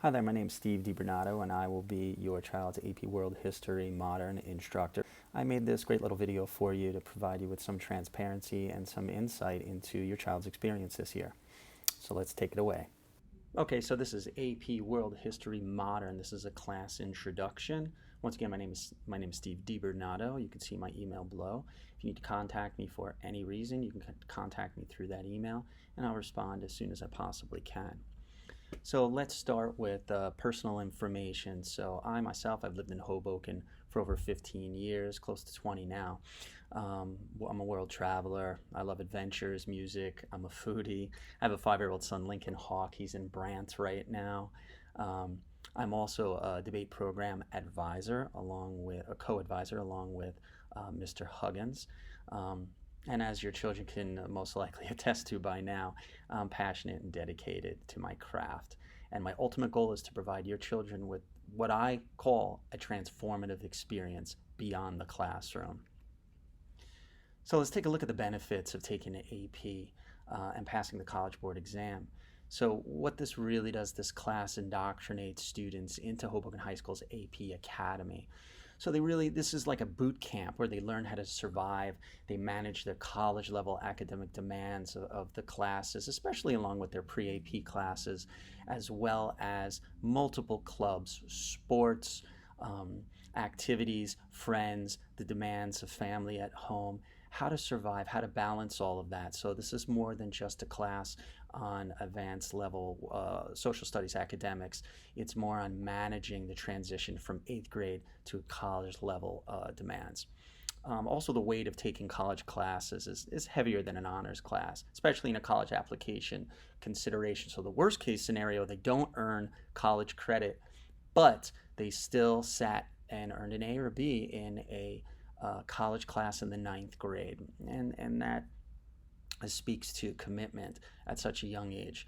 Hi there, my name is Steve DiBernardo and I will be your child's AP World History Modern instructor. I made this great little video for you to provide you with some transparency and some insight into your child's experience this year. So let's take it away. Okay, so this is AP World History Modern. This is a class introduction. Once again, my name is Steve DiBernardo. You can see my email below. If you need to contact me for any reason, you can contact me through that email and I'll respond as soon as I possibly can. So let's start with personal information. So I myself, I've lived in Hoboken for over 15 years, close to 20 now. I'm a world traveler. I love adventures, music. I'm a foodie. I have a 5-year-old son, Lincoln Hawk. He's in Brant right now. I'm also a debate program advisor, along with a co-advisor, along with Mr. Huggins. And as your children can most likely attest to by now, I'm passionate and dedicated to my craft. And my ultimate goal is to provide your children with what I call a transformative experience beyond the classroom. So let's take a look at the benefits of taking an AP and passing the College Board exam. So what this really does, this class indoctrinates students into Hoboken High School's AP Academy. So this is like a boot camp where they learn how to survive. They manage their college level academic demands of the classes, especially along with their pre-AP classes, as well as multiple clubs, sports, activities, friends, the demands of family at home, how to survive, how to balance all of that. So this is more than just a class on advanced level social studies academics. It's more on managing the transition from 8th grade to college level demands. Also, the weight of taking college classes is heavier than an honors class, especially in a college application consideration. So the worst case scenario, they don't earn college credit, but they still sat and earned an A or B in a college class in the 9th grade. And that speaks to commitment at such a young age.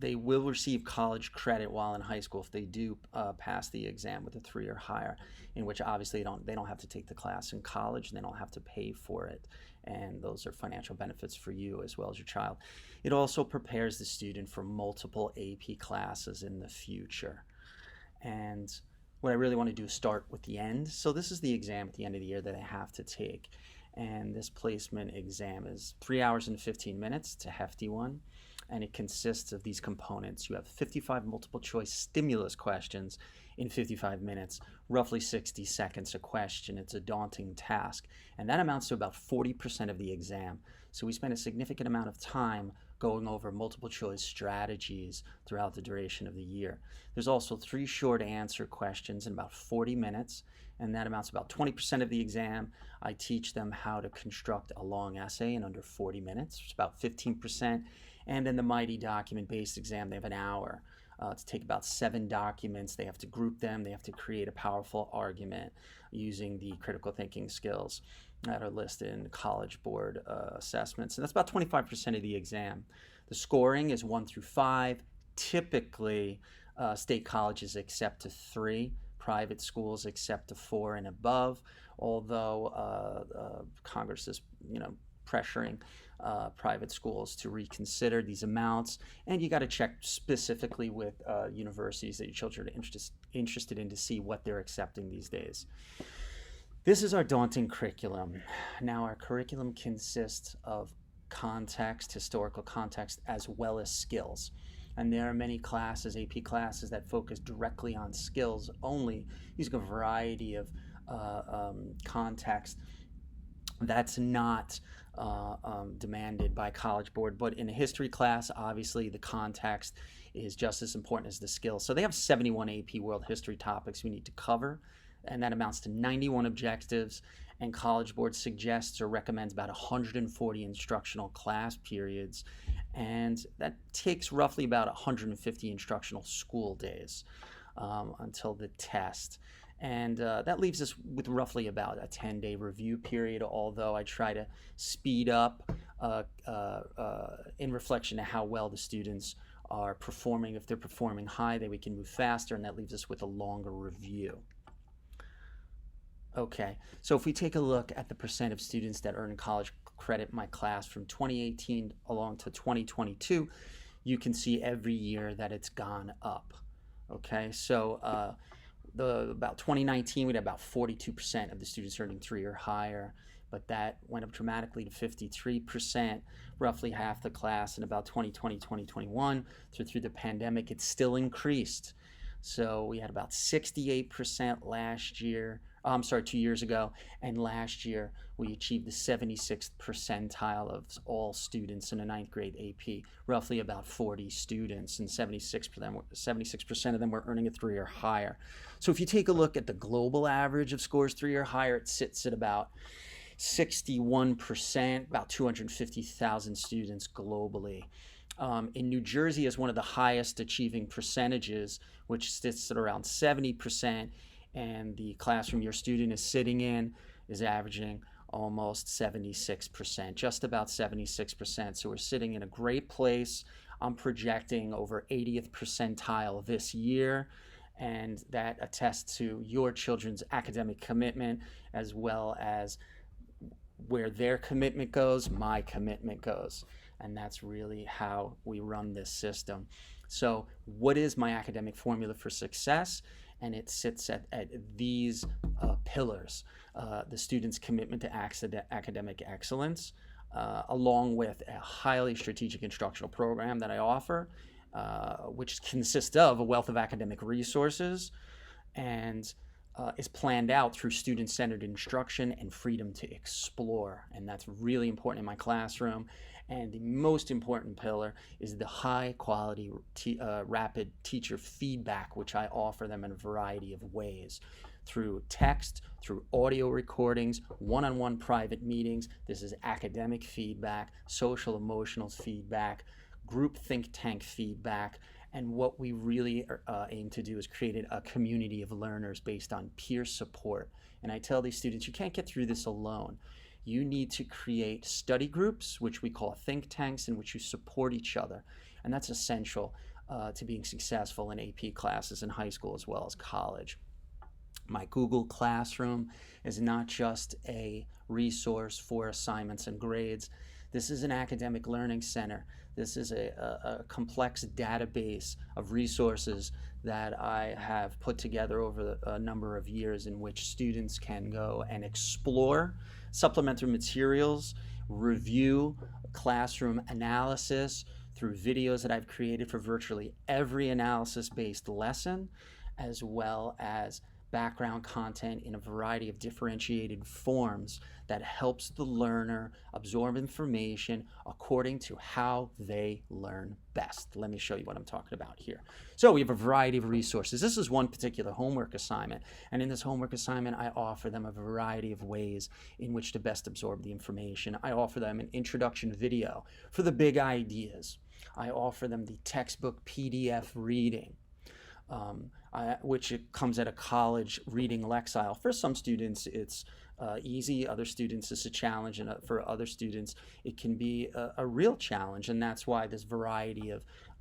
They will receive college credit while in high school if they do pass the exam with a 3 or higher, in which obviously they don't have to take the class in college and they don't have to pay for it. And those are financial benefits for you as well as your child. It also prepares the student for multiple AP classes in the future. And what I really want to do is start with the end. So this is the exam at the end of the year that I have to take. And this placement exam is 3 hours and 15 minutes. It's a hefty one. And it consists of these components. You have 55 multiple choice stimulus questions in 55 minutes, roughly 60 seconds a question. It's a daunting task. And that amounts to about 40% of the exam. So we spend a significant amount of time going over multiple choice strategies throughout the duration of the year. There's also 3 short answer questions in about 40 minutes, and that amounts to about 20% of the exam. I teach them how to construct a long essay in under 40 minutes, which is about 15%. And in the mighty document-based exam, they have an hour to take about 7 documents. They have to group them. They have to create a powerful argument using the critical thinking skills that are listed in College Board assessments. And that's about 25% of the exam. The scoring is 1 through 5. Typically, state colleges accept to 3. Private schools accept to 4 and above, although Congress is, pressuring private schools to reconsider these amounts, and you got to check specifically with universities that your children are interested in to see what they're accepting these days. This is our daunting curriculum. Now, our curriculum consists of context, historical context, as well as skills. And there are many classes, AP classes, that focus directly on skills only, using a variety of context that's not demanded by College Board. But in a history class, obviously the context is just as important as the skills. So they have 71 AP World History topics we need to cover, and that amounts to 91 objectives. And College Board suggests or recommends about 140 instructional class periods, and that takes roughly about 150 instructional school days until the test. And that leaves us with roughly about a 10-day review period, although I try to speed up in reflection to how well the students are performing. If they're performing high, then we can move faster, and that leaves us with a longer review. Okay, so if we take a look at the percent of students that earn college credit in my class from 2018 along to 2022, you can see every year that it's gone up. Okay, so about 2019, we had about 42% of the students earning 3 or higher, but that went up dramatically to 53%, roughly half the class. In about 2020, 2021, through the pandemic, it still increased. So we had about 68% last year. I'm sorry, 2 years ago, and last year we achieved the 76th percentile of all students in a ninth grade AP, roughly about 40 students, and 76% of them were earning a 3 or higher. So if you take a look at the global average of scores 3 or higher, it sits at about 61%, about 250,000 students globally. In New Jersey is one of the highest achieving percentages, which sits at around 70%, and the classroom your student is sitting in is averaging almost 76%, just about 76%. So we're sitting in a great place. I'm projecting over 80th percentile this year, and that attests to your children's academic commitment, as well as where their commitment goes, my commitment goes. And that's really how we run this system. So what is my academic formula for success? And it sits at these pillars. The student's commitment to academic excellence, along with a highly strategic instructional program that I offer, which consists of a wealth of academic resources and is planned out through student-centered instruction and freedom to explore. And that's really important in my classroom. And the most important pillar is the high-quality rapid teacher feedback, which I offer them in a variety of ways. Through text, through audio recordings, one-on-one private meetings. This is academic feedback, social emotional feedback, group think tank feedback. And what we really aim to do is create a community of learners based on peer support. And I tell these students, you can't get through this alone. You need to create study groups, which we call think tanks, in which you support each other. And that's essential to being successful in AP classes in high school as well as college. My Google Classroom is not just a resource for assignments and grades. This is an academic learning center. This is a complex database of resources that I have put together over a number of years, in which students can go and explore supplementary materials, review classroom analysis through videos that I've created for virtually every analysis-based lesson, as well as background content in a variety of differentiated forms that helps the learner absorb information according to how they learn best. Let me show you what I'm talking about here. So we have a variety of resources. This is one particular homework assignment, and in this homework assignment I offer them a variety of ways in which to best absorb the information. I offer them an introduction video for the big ideas. I offer them the textbook PDF reading, which comes at a college reading lexile. For some students it's easy, other students it's a challenge, and for other students it can be a real challenge, and that's why this variety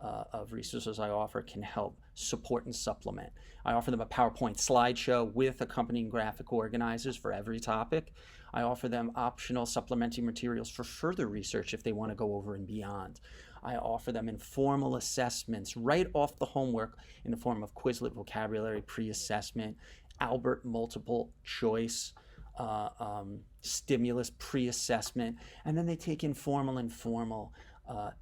of resources I offer can help support and supplement. I offer them a PowerPoint slideshow with accompanying graphic organizers for every topic. I offer them optional supplementary materials for further research if they want to go over and beyond. I offer them informal assessments right off the homework in the form of Quizlet vocabulary pre-assessment, Albert multiple choice, stimulus pre-assessment, and then they take informal and formal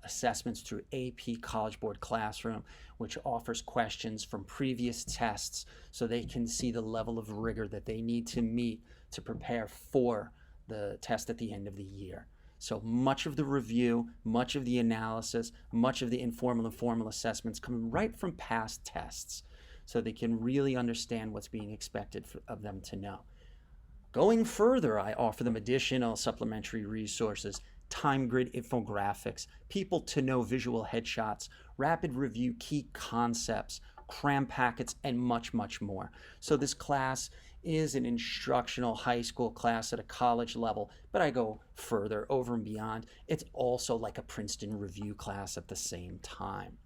assessments through AP College Board Classroom, which offers questions from previous tests so they can see the level of rigor that they need to meet to prepare for the test at the end of the year. So much of the review, much of the analysis, much of the informal and formal assessments come right from past tests, so they can really understand what's being expected of them to know. Going further, I offer them additional supplementary resources, time grid infographics, people to know visual headshots, rapid review key concepts, cram packets, and much, much more. So this class is an instructional high school class at a college level, but I go further, over and beyond. It's also like a Princeton review class at the same time.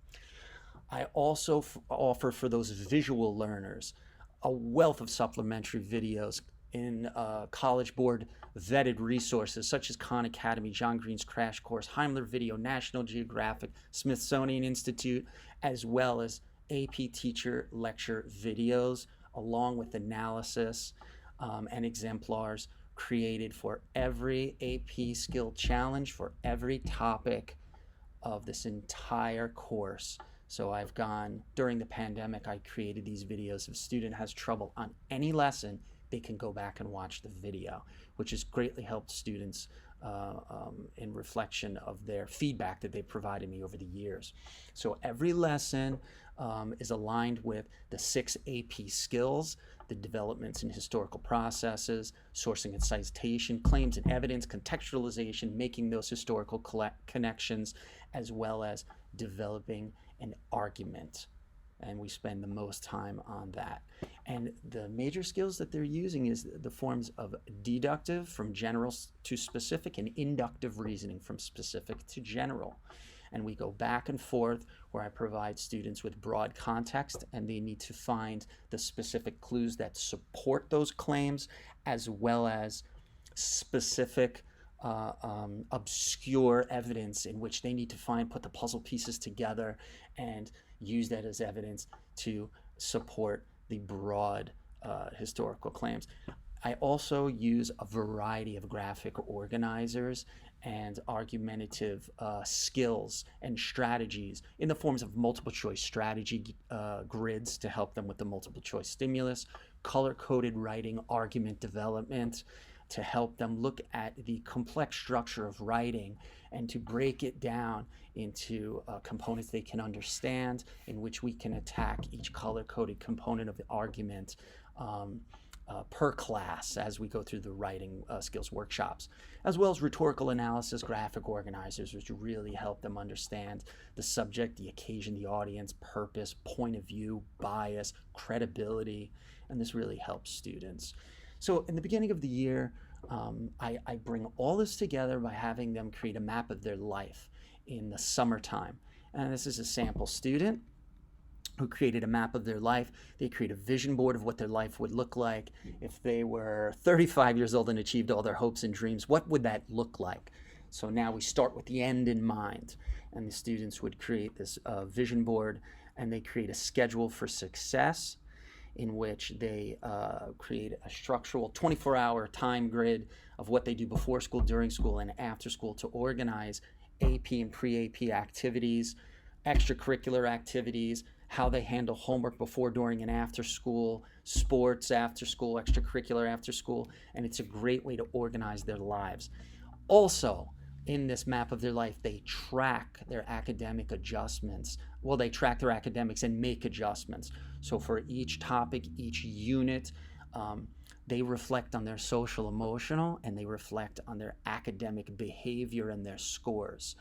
I also offer for those visual learners a wealth of supplementary videos in College Board vetted resources such as Khan Academy, John Green's Crash Course, Heimler Video, National Geographic, Smithsonian Institute, as well as AP teacher lecture videos, along with analysis and exemplars created for every AP skill challenge for every topic of this entire course. So I've gone, during the pandemic, I created these videos. If a student has trouble on any lesson, they can go back and watch the video, which has greatly helped students in reflection of their feedback that they provided me over the years. So every lesson is aligned with the 6 AP skills, the developments in historical processes, sourcing and citation, claims and evidence, contextualization, making those historical connections, as well as developing an argument. And we spend the most time on that. And the major skills that they're using is the forms of deductive, from general to specific, and inductive reasoning, from specific to general. And we go back and forth where I provide students with broad context, and they need to find the specific clues that support those claims, as well as specific obscure evidence in which they need to find, put the puzzle pieces together, and use that as evidence to support the broad historical claims. I also use a variety of graphic organizers and argumentative skills and strategies in the forms of multiple choice strategy grids to help them with the multiple choice stimulus, color-coded writing argument development to help them look at the complex structure of writing and to break it down into components they can understand, in which we can attack each color-coded component of the argument per class as we go through the writing skills workshops, as well as rhetorical analysis, graphic organizers, which really help them understand the subject, the occasion, the audience, purpose, point of view, bias, credibility, and this really helps students. So in the beginning of the year, I bring all this together by having them create a map of their life in the summertime. And this is a sample student who created a map of their life. They create a vision board of what their life would look like if they were 35 years old and achieved all their hopes and dreams. What would that look like? So now we start with the end in mind, and the students would create this vision board, and they create a schedule for success in which they create a structural 24-hour time grid of what they do before school, during school, and after school to organize AP and pre-AP activities, extracurricular activities, how they handle homework before, during, and after school, sports after school, extracurricular after school, and it's a great way to organize their lives. Also, in this map of their life, they track their academic adjustments. Well, they track their academics and make adjustments. So for each topic, each unit, they reflect on their social, emotional, and they reflect on their academic behavior and their scores.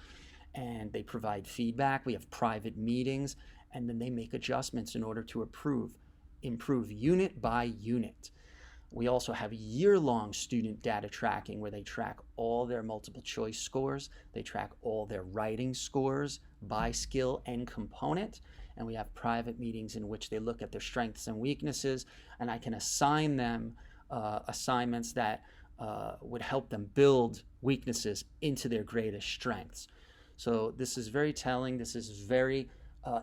And they provide feedback. We have private meetings, and then they make adjustments in order to improve unit by unit. We also have year-long student data tracking where they track all their multiple choice scores. They track all their writing scores by skill and component. And we have private meetings in which they look at their strengths and weaknesses, and I can assign them assignments that would help them build weaknesses into their greatest strengths. So this is very telling. This is very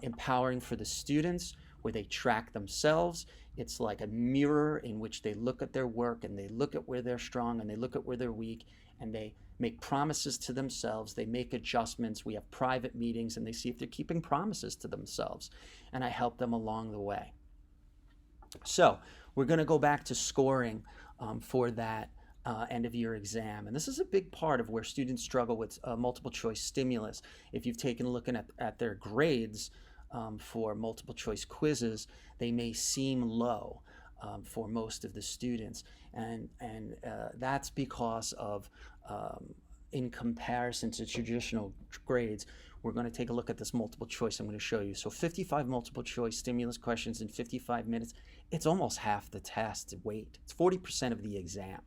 empowering for the students, where they track themselves. It's like a mirror in which they look at their work, and they look at where they're strong, and they look at where they're weak, and they make promises to themselves. They make adjustments. We have private meetings, and they see if they're keeping promises to themselves, and I help them along the way. So we're going to go back to scoring for that end of year exam. And this is a big part of where students struggle with multiple choice stimulus. If you've taken a look at their grades for multiple choice quizzes, they may seem low for most of the students. And that's because of, in comparison to traditional grades, we're going to take a look at this multiple choice I'm going to show you. So 55 multiple choice stimulus questions in 55 minutes, it's almost half the test weight. It's 40% of the exam.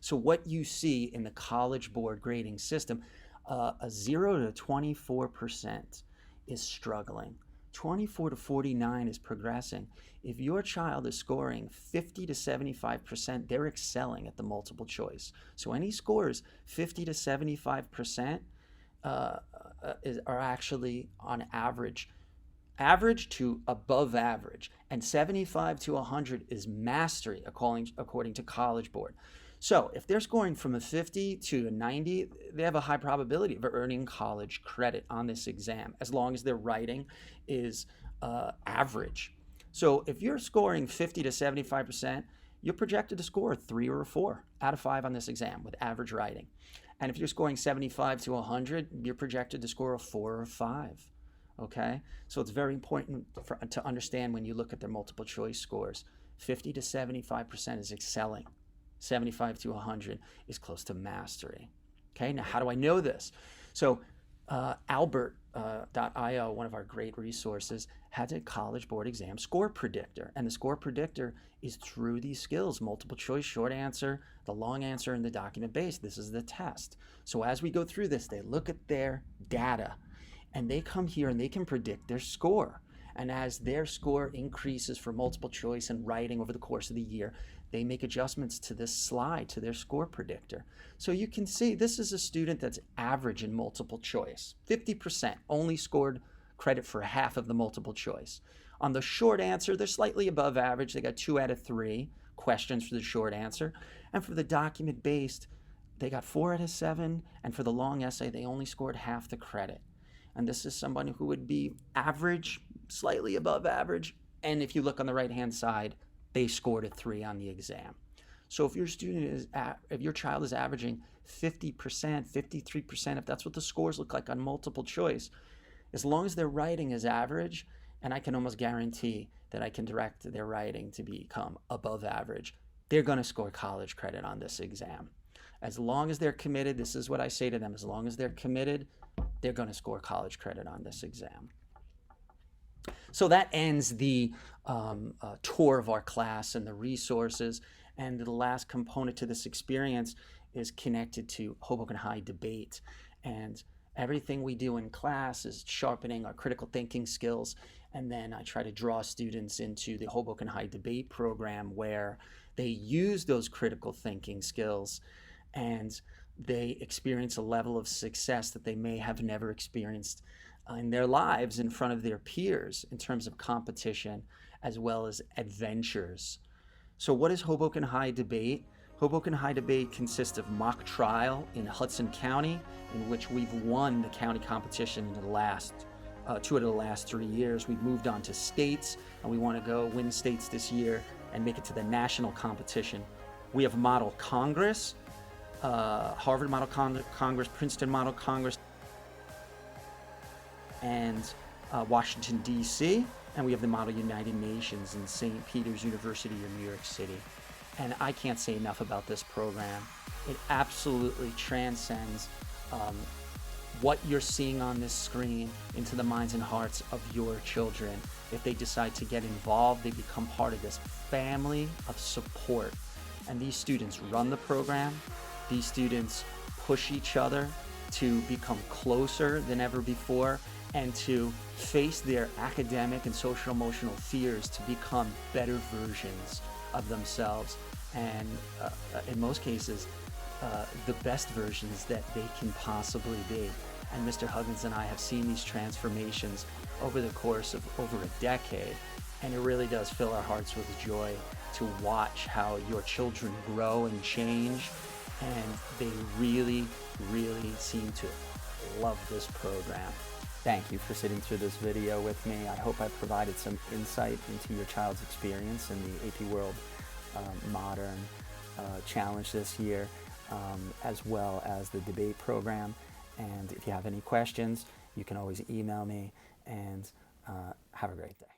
So what you see in the College Board grading system, a 0 to 24% is struggling 24 to 49 is progressing. If your child is scoring 50 to 75%, they're excelling at the multiple choice. So any scores 50 to 75% are actually on average to above average, and 75 to 100 is mastery according to College Board. So if they're scoring from a 50 to a 90, they have a high probability of earning college credit on this exam, as long as their writing is average. So if you're scoring 50 to 75%, you're projected to score a 3 or a 4 out of 5 on this exam with average writing. And if you're scoring 75 to 100, you're projected to score a 4 or a 5. Okay, so it's very important to understand when you look at their multiple choice scores. 50 to 75% is excelling. 75 to 100 is close to mastery. Okay, now how do I know this? So Albert.io, one of our great resources, has a College Board exam score predictor. And the score predictor is through these skills: multiple choice, short answer, the long answer, and the document based. This is the test. So as we go through this, they look at their data, and they come here and they can predict their score. And as their score increases for multiple choice and writing over the course of the year, they make adjustments to this slide, to their score predictor. So you can see this is a student that's average in multiple choice. 50% only scored credit for half of the multiple choice. On the short answer, they're slightly above average. They got 2 out of 3 questions for the short answer. And for the document based, they got 4 out of 7. And for the long essay, they only scored half the credit. And this is somebody who would be average, slightly above average. And if you look on the right-hand side, they scored a 3 on the exam. So if your child is averaging 50%, 53%, if that's what the scores look like on multiple choice, as long as their writing is average, and I can almost guarantee that I can direct their writing to become above average, they're going to score college credit on this exam. As long as they're committed, this is what I say to them: as long as they're committed, they're going to score college credit on this exam. So that ends the tour of our class and the resources. And the last component to this experience is connected to Hoboken High debate. And everything we do in class is sharpening our critical thinking skills. And then I try to draw students into the Hoboken High debate program, where they use those critical thinking skills and they experience a level of success that they may have never experienced in their lives in front of their peers in terms of competition as well as adventures. So what is Hoboken High debate? Hoboken High debate consists of mock trial in Hudson County, in which we've won the county competition in the last 2 of the last 3 years. We've moved on to states, and we want to go win states this year and make it to the national competition. We have Model Congress, Harvard Model Congress, Princeton Model Congress, and Washington, D.C., and we have the Model United Nations in St. Peter's University in New York City. And I can't say enough about this program. It absolutely transcends what you're seeing on this screen into the minds and hearts of your children. If they decide to get involved, they become part of this family of support. And these students run the program. These students push each other to become closer than ever before and to face their academic and social emotional fears to become better versions of themselves, and in most cases the best versions that they can possibly be. And Mr. Huggins and I have seen these transformations over the course of over a decade, and it really does fill our hearts with joy to watch how your children grow and change, and they really, really seem to love this program. Thank you for sitting through this video with me. I hope I provided some insight into your child's experience in the AP World Modern Challenge this year, as well as the debate program. And if you have any questions, you can always email me, and have a great day.